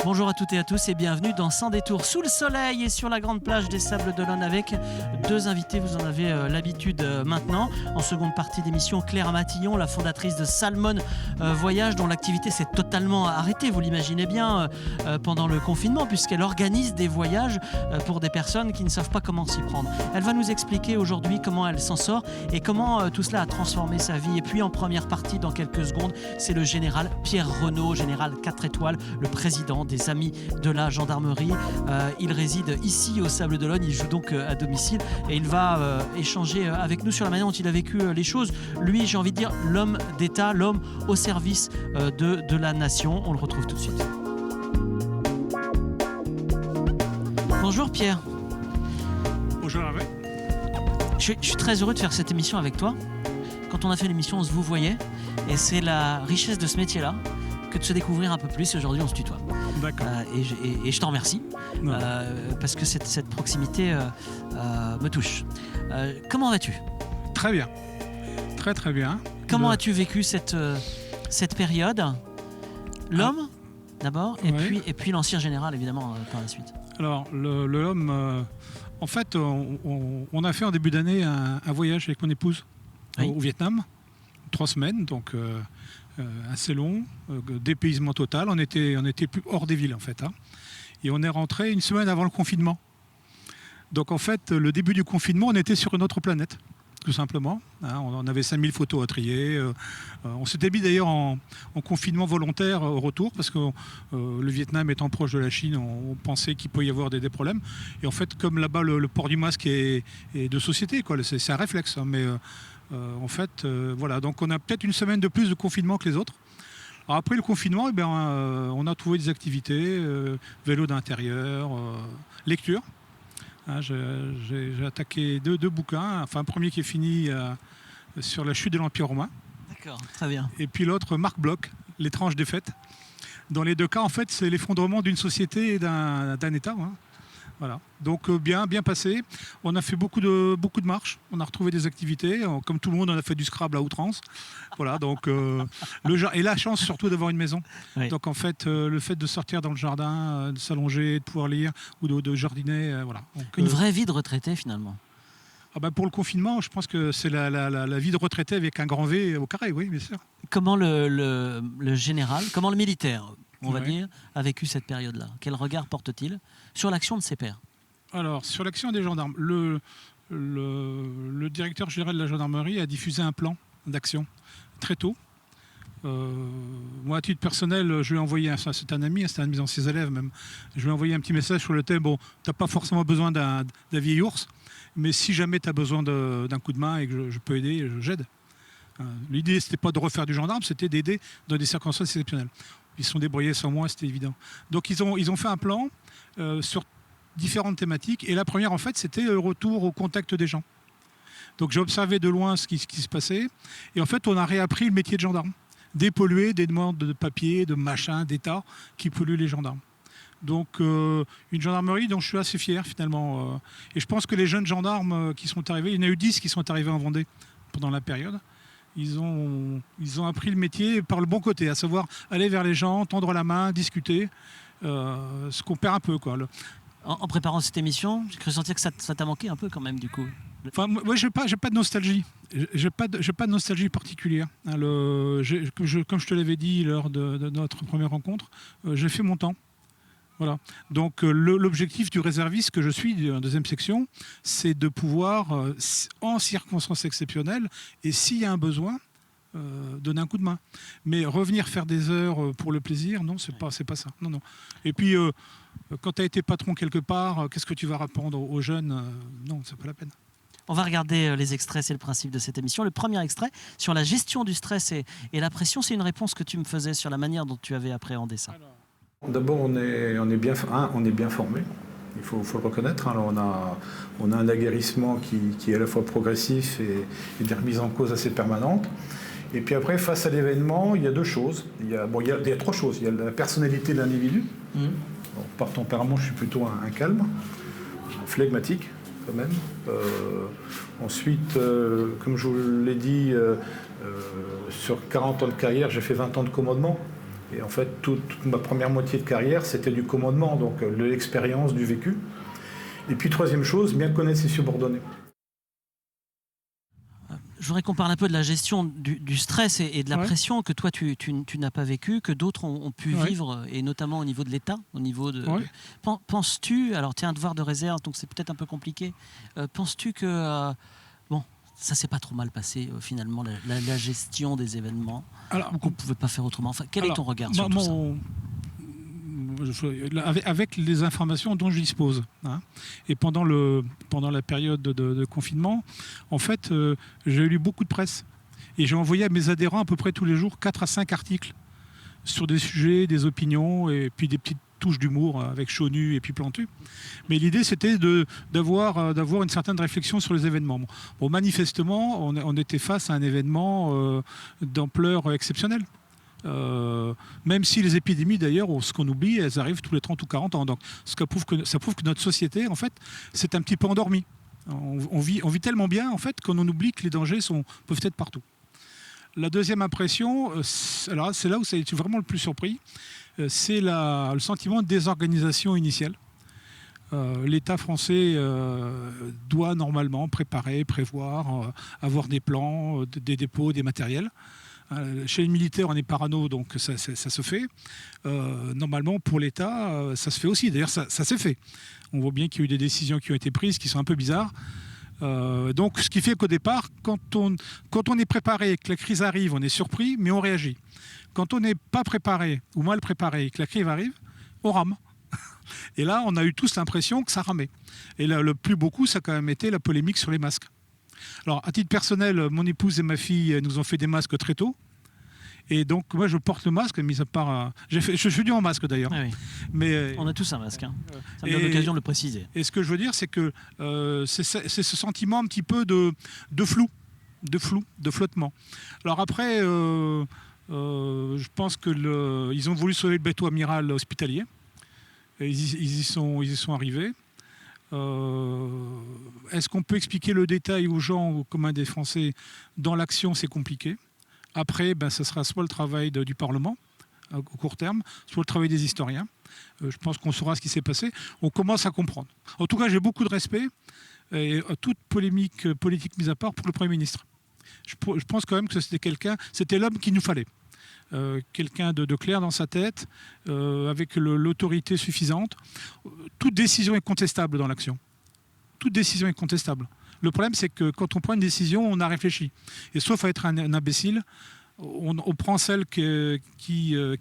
Bonjour à toutes et à tous et bienvenue dans Sans détour sous le soleil et sur la grande plage des Sables d'Olonne avec deux invités, vous en avez l'habitude maintenant. En seconde partie d'émission, Claire Matillon, la fondatrice de Salmon Voyage, dont l'activité s'est totalement arrêtée, vous l'imaginez bien, pendant le confinement, puisqu'elle organise des voyages pour des personnes qui ne savent pas comment s'y prendre. Elle va nous expliquer aujourd'hui comment elle s'en sort et comment tout cela a transformé sa vie. Et puis en première partie, dans quelques secondes, c'est le général Pierre Renaud, général 4 étoiles, le président des Amis de la Gendarmerie. Il réside ici au Sables d'Olonne, il joue donc à domicile et il va échanger avec nous sur la manière dont il a vécu les choses. Lui, j'ai envie de dire, l'homme d'État, l'homme au service de la nation. On le retrouve tout de suite. Bonjour Pierre. Bonjour Hervé. Je suis très heureux de faire cette émission avec toi. Quand on a fait l'émission, on se vous voyait et c'est la richesse de ce métier-là que de se découvrir un peu plus. Aujourd'hui, on se tutoie. D'accord. Et je t'en remercie parce que cette proximité me touche. Comment vas-tu ? Très bien. Très très bien. Comment as-tu vécu cette période ? L'homme d'abord et puis l'ancien général évidemment par la suite. Alors l'homme, en fait, on a fait en début d'année un voyage avec mon épouse au Vietnam, 3 semaines, donc assez long, dépaysement total. On était plus hors des villes en fait, hein. Et on est rentré une semaine avant le confinement. Donc en fait, le début du confinement, on était sur une autre planète, tout simplement, hein. On avait 5000 photos à trier. On s'était mis d'ailleurs en confinement volontaire au retour parce que le Vietnam étant proche de la Chine, on pensait qu'il peut y avoir des problèmes. Et en fait, comme là-bas, le port du masque est de société, quoi. C'est un réflexe, hein, mais en fait, voilà. Donc on a peut-être une semaine de plus de confinement que les autres. Alors après le confinement, on a trouvé des activités, vélo d'intérieur, lecture. Hein, j'ai attaqué deux bouquins. Enfin, un premier qui est fini sur la chute de l'Empire romain. D'accord, très bien. Et puis l'autre, Marc Bloch, L'étrange défaite. Dans les deux cas, en fait, c'est l'effondrement d'une société et d'un État. Hein. Voilà. Donc bien passé. On a fait beaucoup de marches. On a retrouvé des activités. Comme tout le monde, on a fait du Scrabble à outrance. Voilà. Donc et la chance surtout d'avoir une maison. Oui. Donc en fait, le fait de sortir dans le jardin, de s'allonger, de pouvoir lire ou de jardiner, voilà. Donc, une vraie vie de retraité finalement. Pour le confinement, je pense que c'est la vie de retraité avec un grand V au carré, oui, bien sûr. Comment le général, comment le militaire, on va dire, a vécu cette période-là ? Quel regard porte-t-il sur l'action de ses pairs ? Alors, sur l'action des gendarmes, le directeur général de la gendarmerie a diffusé un plan d'action très tôt. Moi, à titre personnel, je lui ai envoyé, c'est un ami, c'est un de mes anciens élèves même, je lui ai envoyé un petit message sur le thème, bon, tu n'as pas forcément besoin d'un vieil ours, mais si jamais tu as besoin d'un coup de main et que je peux aider, j'aide. L'idée, ce n'était pas de refaire du gendarme, c'était d'aider dans des circonstances exceptionnelles. Ils se sont débrouillés sans moi, c'était évident. Donc ils ont fait un plan sur différentes thématiques. Et la première, en fait, c'était le retour au contact des gens. Donc j'ai observé de loin ce qui se passait. Et en fait, on a réappris le métier de gendarme. Dépolluer des demandes de papier, de machin, d'État qui polluent les gendarmes. Donc une gendarmerie dont je suis assez fier finalement. Et je pense que les jeunes gendarmes qui sont arrivés, il y en a eu 10 qui sont arrivés en Vendée pendant la période. Ils ont appris le métier par le bon côté, à savoir aller vers les gens, tendre la main, discuter, ce qu'on perd un peu, quoi. En préparant cette émission, j'ai cru sentir que ça t'a manqué un peu quand même du coup. Enfin, moi, j'ai pas de nostalgie. J'ai pas de nostalgie particulière. Hein, comme je te l'avais dit lors de notre première rencontre, j'ai fait mon temps. Voilà. Donc l'objectif du réserviste que je suis en deuxième section, c'est de pouvoir, en circonstances exceptionnelles, et s'il y a un besoin, donner un coup de main. Mais revenir faire des heures pour le plaisir, non, c'est pas ça. Non. Et puis quand tu as été patron quelque part, qu'est-ce que tu vas répondre aux jeunes ? Non, c'est pas la peine. On va regarder les extraits, c'est le principe de cette émission. Le premier extrait sur la gestion du stress et la pression, c'est une réponse que tu me faisais sur la manière dont tu avais appréhendé ça. D'abord, on est bien formé, il faut le reconnaître. Alors, on a un aguerrissement qui est à la fois progressif et des remises en cause assez permanentes. Et puis après, face à l'événement, il y a 2 choses. Il y a 3 choses. Il y a la personnalité de l'individu. Bon, par tempérament, je suis plutôt un calme, flegmatique quand même. Ensuite, comme je vous l'ai dit, sur 40 ans de carrière, j'ai fait 20 ans de commandement. Et en fait, toute ma première moitié de carrière, c'était du commandement, donc de l'expérience, du vécu. Et puis, troisième chose, bien connaître ses subordonnés. Je voudrais qu'on parle un peu de la gestion du stress et de la pression que toi, tu n'as pas vécu, que d'autres ont pu vivre, et notamment au niveau de l'État, au niveau de... Penses-tu, alors tu as un devoir de réserve, donc c'est peut-être un peu compliqué, penses-tu que... ça s'est pas trop mal passé, finalement, la gestion des événements, ou qu'on ne pouvait pas faire autrement. Enfin, quel est ton regard sur tout ça ? Avec les informations dont je dispose, et pendant la période de confinement, en fait, j'ai lu beaucoup de presse et j'ai envoyé à mes adhérents à peu près tous les jours 4 à 5 articles sur des sujets, des opinions et puis des petites touches d'humour avec Chaunu et puis Plantu. Mais l'idée, c'était d'avoir une certaine réflexion sur les événements. Bon, manifestement, on était face à un événement d'ampleur exceptionnelle. Même si les épidémies, d'ailleurs, ce qu'on oublie, elles arrivent tous les 30 ou 40 ans. Donc, ça prouve que notre société, en fait, c'est un petit peu endormie. On vit tellement bien, en fait, qu'on en oublie que les dangers peuvent être partout. La deuxième impression, alors c'est là où ça a été vraiment le plus surpris, c'est le sentiment de désorganisation initiale. L'État français doit normalement prévoir, avoir des plans, des dépôts, des matériels. Chez les militaires, on est parano, donc ça se fait. Normalement, pour l'État, ça se fait aussi. D'ailleurs, ça s'est fait. On voit bien qu'il y a eu des décisions qui ont été prises qui sont un peu bizarres. Donc, ce qui fait qu'au départ, quand on est préparé et que la crise arrive, on est surpris, mais on réagit. Quand on n'est pas préparé ou mal préparé et que la crise arrive, on rame. Et là, on a eu tous l'impression que ça ramait. Et là, le plus beaucoup, ça a quand même été la polémique sur les masques. Alors, à titre personnel, mon épouse et ma fille nous ont fait des masques très tôt. Et donc, moi, je porte le masque, mis à part... je suis venu en masque, d'ailleurs. Ah oui. Mais, on a tous un masque. Ça me donne l'occasion de le préciser. Et ce que je veux dire, c'est que c'est ce sentiment un petit peu de flou, de flottement. Alors après, je pense qu'ils ont voulu sauver le bateau amiral hospitalier. Et ils y sont arrivés. Est-ce qu'on peut expliquer le détail aux gens, au commun des Français? Dans l'action, c'est compliqué. Après, ce sera soit le travail du Parlement, au court terme, soit le travail des historiens. Je pense qu'on saura ce qui s'est passé. On commence à comprendre. En tout cas, j'ai beaucoup de respect, et toute polémique politique mise à part, pour le Premier ministre. Je pense quand même que c'était l'homme qu'il nous fallait. Quelqu'un de clair dans sa tête, avec l'autorité suffisante. Toute décision est contestable dans l'action. Toute décision est contestable. Le problème, c'est que quand on prend une décision, on a réfléchi. Et sauf à être un imbécile, on prend celle qui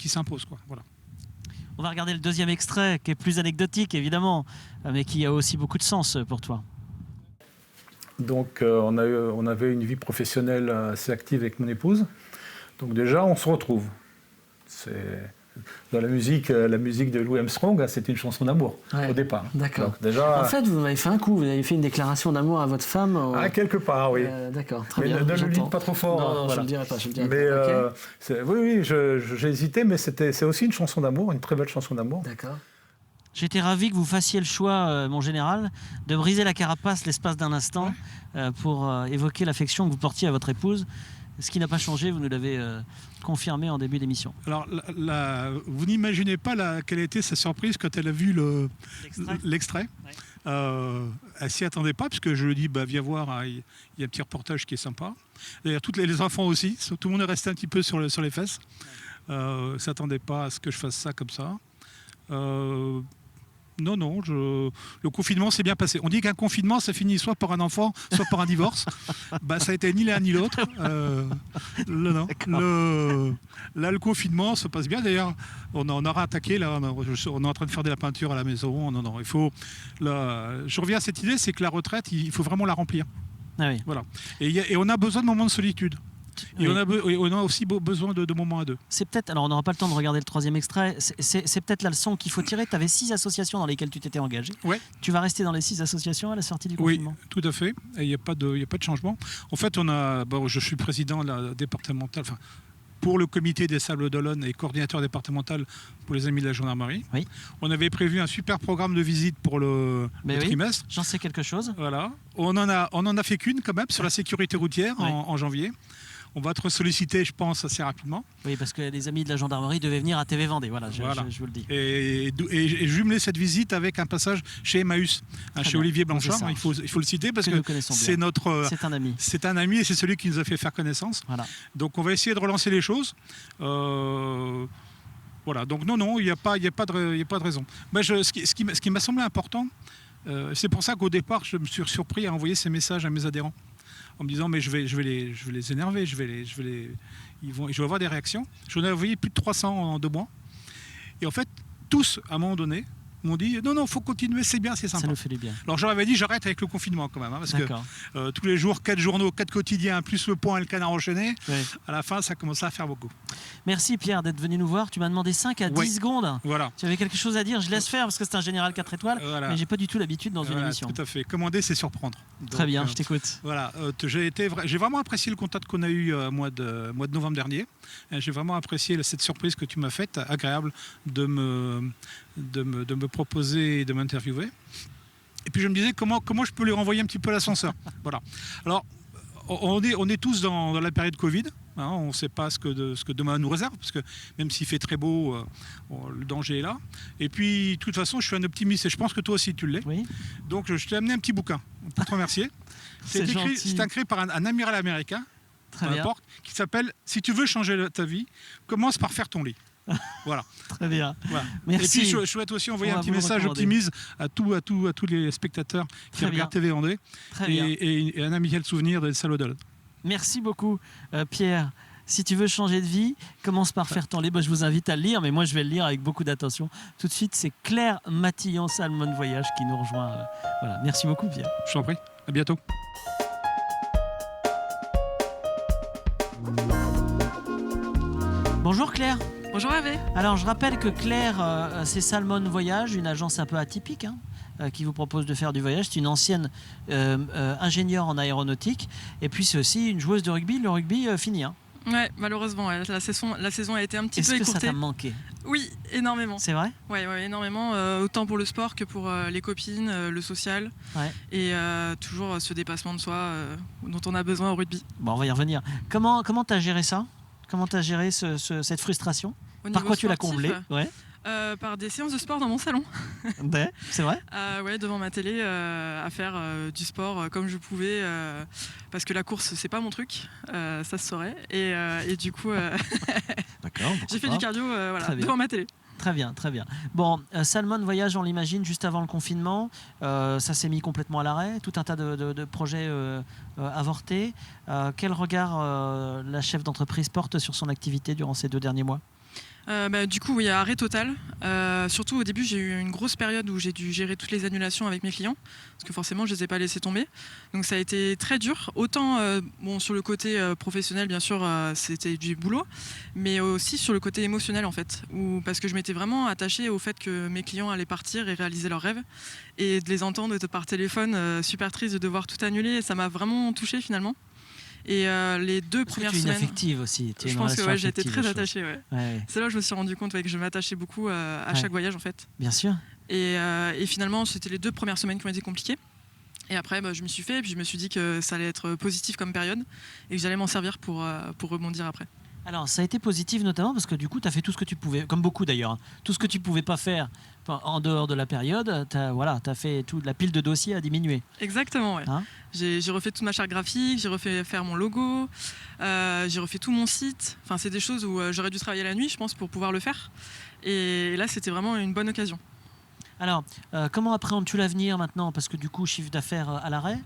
s'impose, quoi. Voilà. On va regarder le deuxième extrait, qui est plus anecdotique, évidemment, mais qui a aussi beaucoup de sens pour toi. Donc, on avait une vie professionnelle assez active avec mon épouse. Donc déjà, on se retrouve. Dans la musique de Louis Armstrong, c'était une chanson d'amour au départ. D'accord. Donc, déjà, en fait, vous m'avez fait un coup, vous avez fait une déclaration d'amour à votre femme. Quelque part, oui. D'accord, très mais bien. Ne le dites pas trop fort. Non, voilà. je ne le dirai pas. Mais oui, j'ai hésité, mais c'est aussi une chanson d'amour, une très belle chanson d'amour. D'accord. J'étais ravi que vous fassiez le choix, mon général, de briser la carapace l'espace d'un instant pour évoquer l'affection que vous portiez à votre épouse. Ce qui n'a pas changé, vous nous l'avez confirmé en début d'émission. Alors, vous n'imaginez pas quelle a été sa surprise quand elle a vu l'extrait. Ouais. Elle s'y attendait pas, parce que je lui ai dit, viens voir, il y a un petit reportage qui est sympa. D'ailleurs, les enfants aussi, tout le monde est resté un petit peu sur les fesses. Ne s'attendait pas à ce que je fasse ça comme ça. Non, le confinement s'est bien passé. On dit qu'un confinement, ça finit soit par un enfant, soit par un divorce. Ça a été ni l'un ni l'autre. Là, le confinement se passe bien. D'ailleurs, on aura attaqué. Là, on est en train de faire de la peinture à la maison. Non, il faut. Je reviens à cette idée, c'est que la retraite, il faut vraiment la remplir. Ah oui. Voilà. Et on a besoin de moments de solitude. Et oui. on a aussi besoin de moments à deux. C'est peut-être, alors on n'aura pas le temps de regarder le troisième extrait, c'est peut-être la leçon qu'il faut tirer. Tu avais 6 associations dans lesquelles tu t'étais engagé. Ouais. Tu vas rester dans les 6 associations à la sortie du confinement? Oui, tout à fait. Il n'y a pas de changement. En fait, je suis président de la départementale, pour le comité des Sables d'Olonne et coordinateur départemental pour les Amis de la Gendarmerie. Oui. On avait prévu un super programme de visite pour le trimestre. J'en sais quelque chose. Voilà. On en a fait qu'une quand même sur la sécurité routière en janvier. on va te solliciter, je pense, assez rapidement. Oui, parce que les amis de la gendarmerie devaient venir à TV Vendée. Voilà, je vous le dis. Et jumeler cette visite avec un passage chez Emmaüs, chez Olivier Blanchard. Il faut le citer parce que c'est un ami. C'est un ami et c'est celui qui nous a fait faire connaissance. Voilà. Donc on va essayer de relancer les choses. Voilà. Donc non, il n'y a pas de raison. Mais ce qui m'a semblé important, c'est pour ça qu'au départ, je me suis surpris à envoyer ces messages à mes adhérents en me disant mais je vais les énerver, je vais avoir des réactions. J'en ai envoyé plus de 300 en 2 mois. Et en fait, tous, à un moment donné, m'ont dit non, faut continuer, c'est bien, c'est sympa. Ça nous fait du bien. Alors j'aurais dit j'arrête avec le confinement quand même, parce que tous les jours, 4 journaux, 4 quotidiens, plus le Point et le Canard enchaîné, à la fin ça commençait à faire beaucoup. Merci Pierre d'être venu nous voir. Tu m'as demandé 5 à 10 secondes. Voilà. Tu avais quelque chose à dire, je laisse faire parce que c'est un général 4 étoiles, mais j'ai pas du tout l'habitude dans une émission. Tout à fait. Commander, c'est surprendre. Très bien, je t'écoute. Voilà, j'ai vraiment apprécié le contact qu'on a eu au mois de novembre dernier. J'ai vraiment apprécié cette surprise que tu m'as faite, agréable de me proposer et de m'interviewer. Et puis je me disais comment je peux lui renvoyer un petit peu l'ascenseur. Voilà. Alors on est tous dans la période Covid. Hein, on ne sait pas ce que demain nous réserve, parce que même s'il fait très beau, le danger est là. Et puis de toute façon, je suis un optimiste et je pense que toi aussi tu l'es. Oui. Donc je t'ai amené un petit bouquin pour te remercier. C'est écrit par un amiral américain, peu importe, qui s'appelle « Si tu veux changer ta vie, commence par faire ton lit ». Voilà. Très bien. Voilà. Merci. Et puis je souhaite aussi envoyer un petit message optimiste à tous les spectateurs qui regardent TV Vendée et un amical souvenir de Salodol. Merci beaucoup Pierre. Si tu veux changer de vie, commence par faire ton lit. Je vous invite à le lire, mais moi je vais le lire avec beaucoup d'attention. Tout de suite, c'est Claire Matillon, Salmon Voyage, qui nous rejoint. Voilà. Merci beaucoup Pierre. Je t'en prie. À bientôt. Bonjour Claire. Bonjour Hervé. Alors je rappelle que Claire, c'est Salmon Voyage, une agence un peu atypique qui vous propose de faire du voyage. C'est une ancienne ingénieure en aéronautique et puis c'est aussi une joueuse de rugby. Le rugby finit. Ouais, malheureusement, la saison a été un petit peu écourtée. Est-ce que ça t'a manqué ? Oui, énormément. C'est vrai ? Ouais, énormément. Autant pour le sport que pour les copines, le social. Ouais. Et toujours ce dépassement de soi dont on a besoin au rugby. Bon, on va y revenir. Comment t'as géré ça ? Comment t'as géré cette frustration ? Par quoi tu l'as comblé ? Par des séances de sport dans mon salon. C'est vrai ? Ouais, devant ma télé, à faire du sport comme je pouvais, parce que la course, c'est pas mon truc, ça se saurait. Et du coup, j'ai fait du cardio devant ma télé. Très bien, très bien. Bon, Salmon Voyage, on l'imagine, juste avant le confinement, ça s'est mis complètement à l'arrêt, tout un tas de projets avortés. Quel regard la chef d'entreprise porte sur son activité durant ces 2 derniers mois ? Du coup, il y a arrêt total. Surtout au début, j'ai eu une grosse période où j'ai dû gérer toutes les annulations avec mes clients, parce que forcément, je ne les ai pas laissés tomber. Donc ça a été très dur. Autant sur le côté professionnel, bien sûr, c'était du boulot, mais aussi sur le côté émotionnel, en fait. Parce que je m'étais vraiment attachée au fait que mes clients allaient partir et réaliser leurs rêves. Et de les entendre par téléphone, super triste de devoir tout annuler, ça m'a vraiment touchée finalement. Et les 2 premières semaines. Tu es une affective aussi. Je pense que j'ai été très attachée. C'est là où je me suis rendu compte que je m'attachais beaucoup à chaque voyage en fait. Bien sûr. Et finalement, c'était les 2 premières semaines qui ont été compliquées. Et après, je m'y suis fait et puis je me suis dit que ça allait être positif comme période et que j'allais m'en servir pour rebondir après. Alors, ça a été positif notamment parce que du coup, tu as fait tout ce que tu pouvais, comme beaucoup d'ailleurs, tout ce que tu pouvais pas faire en dehors de la période, tu as fait toute la pile de dossiers à diminuer. Exactement, ouais. J'ai refait toute ma charte graphique, j'ai refait faire mon logo, j'ai refait tout mon site. Enfin, c'est des choses où j'aurais dû travailler la nuit, je pense, pour pouvoir le faire. Et là, c'était vraiment une bonne occasion. Alors, comment appréhendes-tu l'avenir maintenant ? Parce que du coup, chiffre d'affaires à l'arrêt,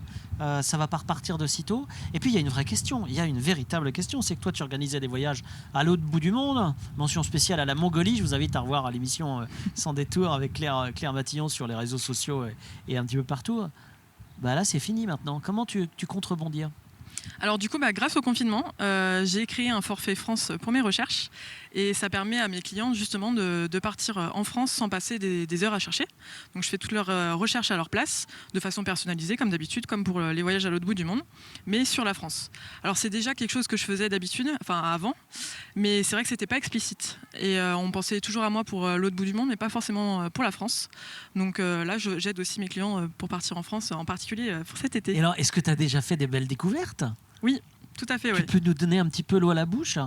ça va pas repartir de sitôt. Et puis, il y a une vraie question, il y a une véritable question. C'est que toi, tu organisais des voyages à l'autre bout du monde. Mention spéciale à la Mongolie. Je vous invite à revoir l'émission Sans détour avec Claire Matillon sur les réseaux sociaux et un petit peu partout. Là, c'est fini maintenant. Comment tu comptes rebondir ? Alors du coup, grâce au confinement, j'ai créé un forfait France pour mes recherches et ça permet à mes clients justement de partir en France sans passer des heures à chercher. Donc je fais toutes leurs recherches à leur place, de façon personnalisée comme d'habitude, comme pour les voyages à l'autre bout du monde, mais sur la France. Alors c'est déjà quelque chose que je faisais d'habitude, enfin avant, mais c'est vrai que c'était pas explicite. Et on pensait toujours à moi pour l'autre bout du monde, mais pas forcément pour la France. Donc là, j'aide aussi mes clients pour partir en France, en particulier pour cet été. Et alors, est-ce que tu as déjà fait des belles découvertes ? Oui. tout à fait, Tu oui. peux nous donner un petit peu l'eau à la bouche?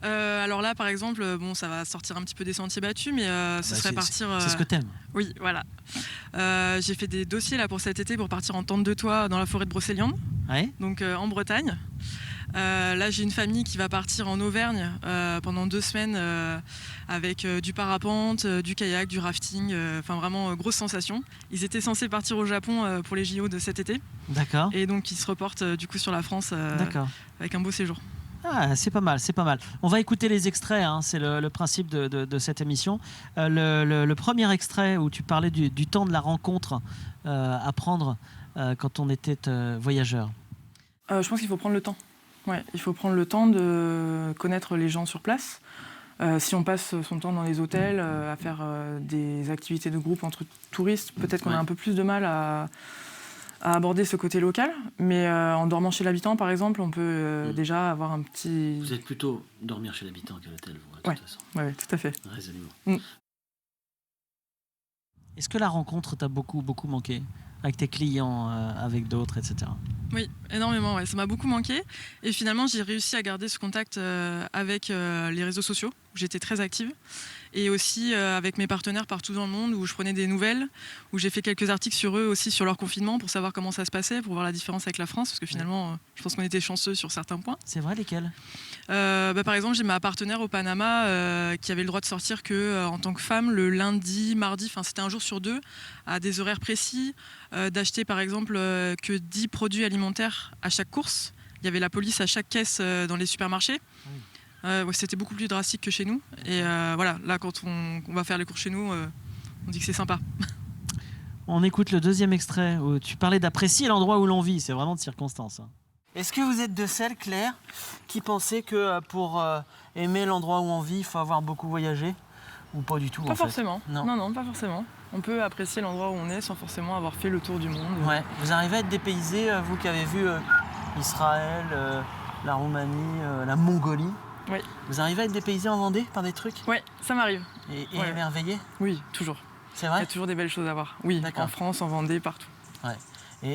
Alors là, par exemple, ça va sortir un petit peu des sentiers battus, mais ce serait partir... C'est ce que t'aimes. Oui, voilà. J'ai fait des dossiers là pour cet été pour partir en tente de toit dans la forêt de Brocéliande, Ouais. donc en Bretagne. Là, j'ai une famille qui va partir en Auvergne pendant 2 semaines avec du parapente, du kayak, du rafting, enfin vraiment grosse sensation. Ils étaient censés partir au Japon pour les JO de cet été D'accord. et donc ils se reportent du coup sur la France D'accord. avec un beau séjour. Ah, c'est pas mal, c'est pas mal. On va écouter les extraits, hein, c'est le principe de cette émission. Le premier extrait où tu parlais du temps de la rencontre à prendre quand on était voyageur. Je pense qu'il faut prendre le temps. Ouais, il faut prendre le temps de connaître les gens sur place. Si on passe son temps dans les hôtels à faire des activités de groupe entre touristes, peut-être qu'on a un peu plus de mal à aborder ce côté local. Mais en dormant chez l'habitant, par exemple, on peut déjà avoir un petit... Vous êtes plutôt dormir chez l'habitant qu'à l'hôtel, vous, de Ouais. toute façon. Oui, tout à fait. Résolument. Est-ce que la rencontre t'a beaucoup manqué avec tes clients, avec d'autres, etc. Oui, énormément. Ouais. Ça m'a beaucoup manqué. Et finalement, j'ai réussi à garder ce contact avec les réseaux sociaux, où j'étais très active. Et aussi avec mes partenaires partout dans le monde, où je prenais des nouvelles, où j'ai fait quelques articles sur eux aussi, sur leur confinement, pour savoir comment ça se passait, pour voir la différence avec la France. Parce que finalement, je pense qu'on était chanceux sur certains points. C'est vrai, lesquels? Par exemple, j'ai ma partenaire au Panama qui avait le droit de sortir que en tant que femme le lundi, mardi, enfin c'était un jour sur 2, à des horaires précis, d'acheter par exemple que 10 produits alimentaires à chaque course. Il y avait la police à chaque caisse dans les supermarchés. Ouais, c'était beaucoup plus drastique que chez nous. Et voilà, là quand on va faire les courses chez nous, on dit que c'est sympa. On écoute le deuxième extrait où tu parlais d'apprécier l'endroit où l'on vit. C'est vraiment de circonstance. Hein. Est-ce que vous êtes de celles, Claire, qui pensaient que pour aimer l'endroit où on vit, il faut avoir beaucoup voyagé? Ou pas du tout? Pas forcément. Non. Non, pas forcément. On peut apprécier l'endroit où on est sans forcément avoir fait le tour du monde. Ouais. Vous arrivez à être dépaysé, vous qui avez vu Israël, la Roumanie, la Mongolie? Oui. Vous arrivez à être dépaysé en Vendée par des trucs? Ouais, ça m'arrive. Et Ouais. émerveillé? Oui, toujours. C'est Il y vrai? a toujours des belles choses à voir. Oui, D'accord. en France, en Vendée, partout. Ouais.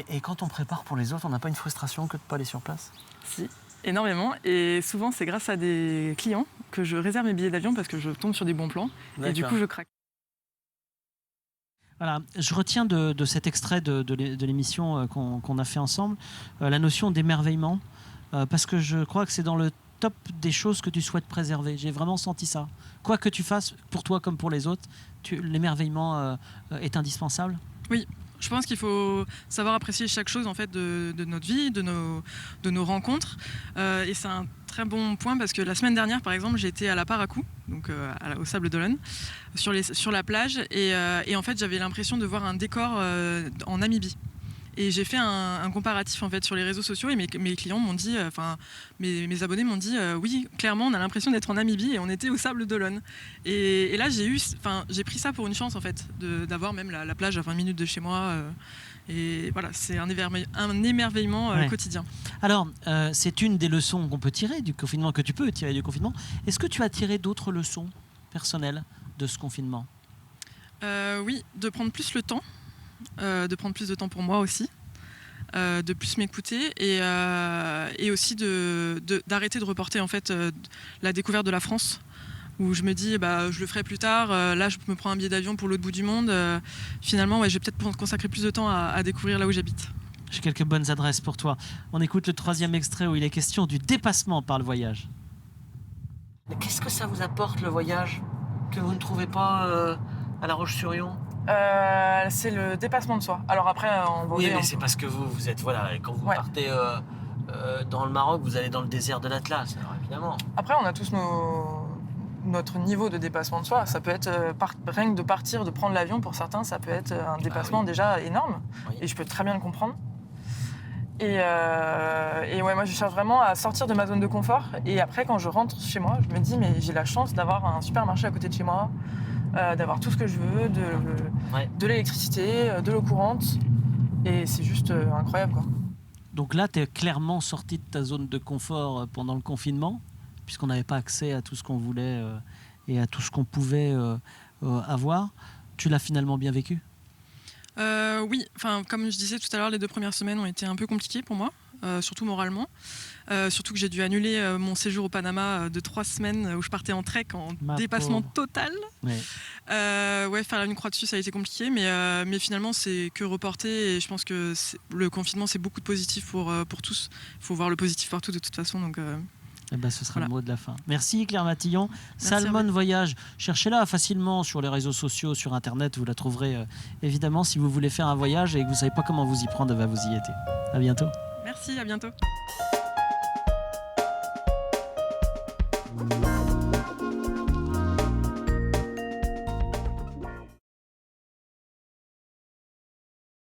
Et quand on prépare pour les autres, on n'a pas une frustration que de ne pas aller sur place? Si, énormément. Et souvent, c'est grâce à des clients que je réserve mes billets d'avion parce que je tombe sur des bons plans. Et du coup, je craque. Voilà, je retiens de cet extrait de l'émission qu'on a fait ensemble la notion d'émerveillement, parce que je crois que c'est dans le top des choses que tu souhaites préserver. J'ai vraiment senti ça. Quoi que tu fasses, pour toi comme pour les autres, l'émerveillement est indispensable. Oui. Je pense qu'il faut savoir apprécier chaque chose en fait de notre vie, de nos rencontres. Et c'est un très bon point parce que la semaine dernière, par exemple, j'étais à la Paracou, donc au Sable d'Olonne, sur la plage, et en fait, j'avais l'impression de voir un décor en Namibie. Et j'ai fait un comparatif en fait sur les réseaux sociaux et mes clients m'ont dit, enfin mes abonnés m'ont dit, oui, clairement, on a l'impression d'être en Namibie et on était au Sable d'Olonne. Et là, j'ai pris ça pour une chance en fait, d'avoir même la plage à 20 minutes de chez moi. Et voilà, c'est un émerveillement quotidien. Alors, c'est une des leçons qu'on peut tirer du confinement, que tu peux tirer du confinement. Est-ce que tu as tiré d'autres leçons personnelles de ce confinement? Oui, de prendre plus le temps. De prendre plus de temps pour moi aussi, de plus m'écouter et aussi d'arrêter de reporter en fait la découverte de la France, où je me dis je le ferai plus tard, là je me prends un billet d'avion pour l'autre bout du monde, finalement je vais peut-être consacrer plus de temps à découvrir là où j'habite. J'ai quelques bonnes adresses pour toi. On écoute le troisième extrait où il est question du dépassement par le voyage. Qu'est-ce que ça vous apporte le voyage que vous ne trouvez pas à La Roche-sur-Yon? C'est le dépassement de soi. Alors après, en Vendée, oui, mais c'est parce que vous êtes, voilà, quand vous partez dans le Maroc, vous allez dans le désert de l'Atlas, alors évidemment. Après, on a tous notre niveau de dépassement de soi. Ça peut être rien que de partir, de prendre l'avion, pour certains, ça peut être un dépassement déjà énorme. Oui. Et je peux très bien le comprendre. Et ouais, moi, je cherche vraiment à sortir de ma zone de confort. Et après, quand je rentre chez moi, je me dis, mais j'ai la chance d'avoir un supermarché à côté de chez moi, d'avoir tout ce que je veux, de l'électricité, de l'eau courante. Et c'est juste incroyable, quoi. Donc là, tu es clairement sorti de ta zone de confort pendant le confinement, puisqu'on n'avait pas accès à tout ce qu'on voulait et à tout ce qu'on pouvait avoir. Tu l'as finalement bien vécu? Oui, enfin, comme je disais tout à l'heure, les 2 premières semaines ont été un peu compliquées pour moi. surtout moralement. Surtout que j'ai dû annuler mon séjour au Panama de 3 semaines où je partais en trek en dépassement total. Ouais. Faire une croix dessus, ça a été compliqué, mais finalement, c'est que reporté. Et je pense que le confinement, c'est beaucoup de positif pour tous. Il faut voir le positif partout de toute façon. Donc, ce sera le mot de la fin. Merci Claire Matillon. Merci Salmon Voyage, cherchez-la facilement sur les réseaux sociaux, sur Internet. Vous la trouverez évidemment si vous voulez faire un voyage et que vous ne savez pas comment vous y prendre, vous y étiez. À bientôt. Merci, à bientôt.